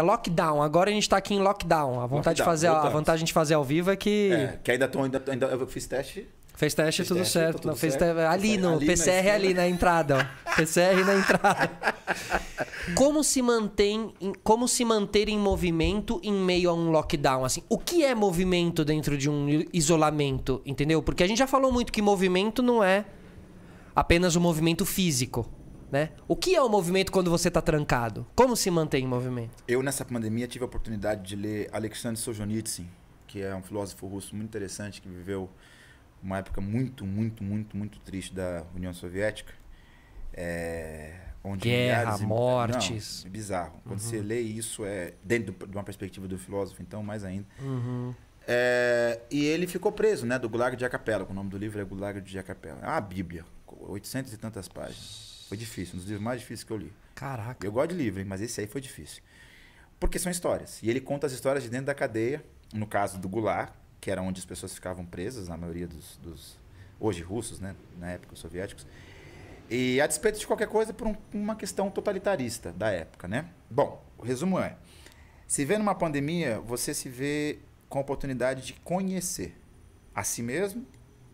Lockdown, agora a gente tá aqui em lockdown. A vontade de fazer, a vantagem de fazer ao vivo é que... que ainda eu fiz teste... Fez teste, tudo certo. Tudo não, fez certo. ali no PCR ali na entrada, ó. PCR na entrada. Como se manter em movimento em meio a um lockdown, assim? O que é movimento dentro de um isolamento, entendeu? Porque a gente já falou muito que movimento não é apenas o movimento físico, né? O que é o movimento quando você tá trancado? Como se mantém em movimento? Eu, nessa pandemia, tive a oportunidade de ler Alexander Solzhenitsyn, que é um filósofo russo muito interessante, que viveu uma época muito triste da União Soviética. Onde guerra, mortes. Não, é bizarro. Quando você lê isso, dentro de uma perspectiva do filósofo, então, mais ainda. E ele ficou preso, né? Do Gulag de Acapella. O nome do livro é Gulag de Acapella. É uma bíblia, 800 e tantas páginas. Foi difícil, um dos livros mais difíceis que eu li. Caraca. Eu gosto de livro, hein? Mas esse aí foi difícil. Porque são histórias. E ele conta as histórias de dentro da cadeia, no caso do Gulag, que era onde as pessoas ficavam presas, na maioria dos hoje russos, né? Na época, os soviéticos. E a despeito de qualquer coisa, por uma questão totalitarista da época, né? Bom, o resumo é, se vê numa pandemia, você se vê com a oportunidade de conhecer a si mesmo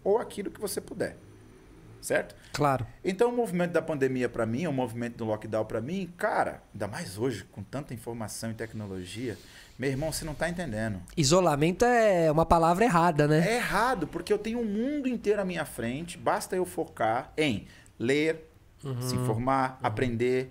ou aquilo que você puder. Certo? Claro. Então, o movimento da pandemia para mim, o movimento do lockdown para mim, cara, ainda mais hoje, com tanta informação e tecnologia, meu irmão, você não tá entendendo. Isolamento é uma palavra errada, né? É errado, porque eu tenho um mundo inteiro à minha frente, basta eu focar em ler, se informar, aprender.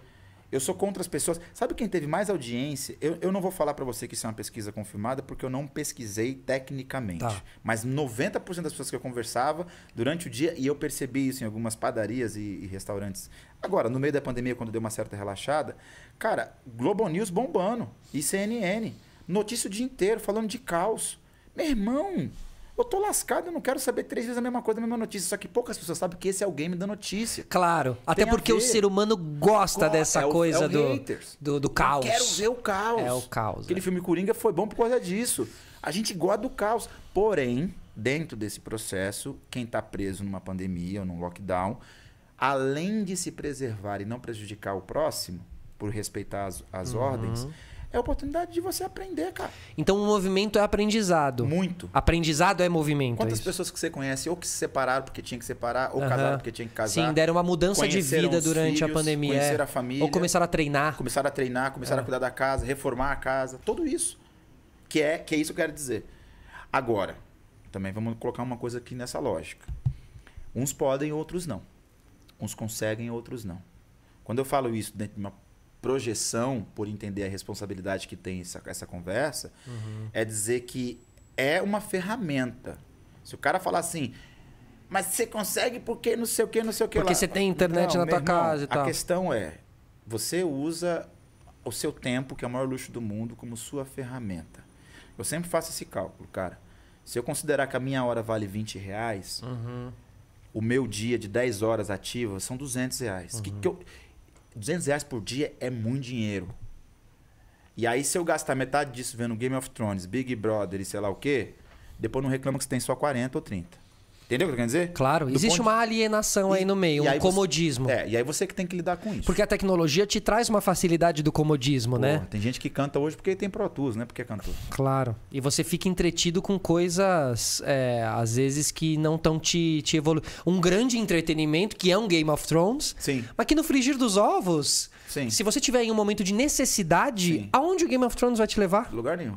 Eu sou contra as pessoas. Sabe quem teve mais audiência? Eu não vou falar para você que isso é uma pesquisa confirmada, porque eu não pesquisei tecnicamente. Tá. Mas 90% das pessoas que eu conversava durante o dia, e eu percebi isso em algumas padarias e restaurantes. Agora, no meio da pandemia, quando deu uma certa relaxada, cara, Globo News bombando, e CNN, notícia o dia inteiro, falando de caos. Meu irmão, eu tô lascado, eu não quero saber 3 vezes a mesma coisa, a mesma notícia. Só que poucas pessoas sabem que esse é o game da notícia. Claro, até porque o ser humano gosta dessa coisa do caos. Eu quero ver o caos. É o caos. Aquele filme Coringa foi bom por causa disso. A gente gosta do caos. Porém, dentro desse processo, quem tá preso numa pandemia ou num lockdown, além de se preservar e não prejudicar o próximo, por respeitar as ordens, é a oportunidade de você aprender, cara. Então o movimento é aprendizado. Muito. Aprendizado é movimento. Quantas pessoas que você conhece ou que se separaram porque tinha que separar, ou casaram porque tinha que casar. Sim, deram uma mudança de vida durante a pandemia. Conheceram a família. Ou começaram a treinar. Começaram a cuidar da casa, reformar a casa. Tudo isso. Que é isso que eu quero dizer. Agora, também vamos colocar uma coisa aqui nessa lógica. Uns podem, outros não. Uns conseguem, outros não. Quando eu falo isso dentro de uma projeção, por entender a responsabilidade que tem essa conversa, é dizer que é uma ferramenta. Se o cara falar assim, mas você consegue porque não sei o que, não sei o que lá. Porque você tem internet na tua casa e tal. A questão é, você usa o seu tempo, que é o maior luxo do mundo, como sua ferramenta. Eu sempre faço esse cálculo, cara. Se eu considerar que a minha hora vale R$20, o meu dia de 10 horas ativas são R$200. R$200 por dia é muito dinheiro. E aí, se eu gastar metade disso vendo Game of Thrones, Big Brother e sei lá o quê, depois não reclama que você tem só 40 ou 30. Entendeu o que eu quero dizer? Claro, existe uma alienação aí no meio, um comodismo. E aí você que tem que lidar com isso. Porque a tecnologia te traz uma facilidade do comodismo, né? Tem gente que canta hoje porque tem Pro Tools, né? Porque é cantor. Claro. E você fica entretido com coisas, às vezes, que não estão te evoluindo. Um grande entretenimento, que é um Game of Thrones. Sim. Mas que no frigir dos ovos, sim, se você tiver em um momento de necessidade, sim, aonde o Game of Thrones vai te levar? Lugar nenhum.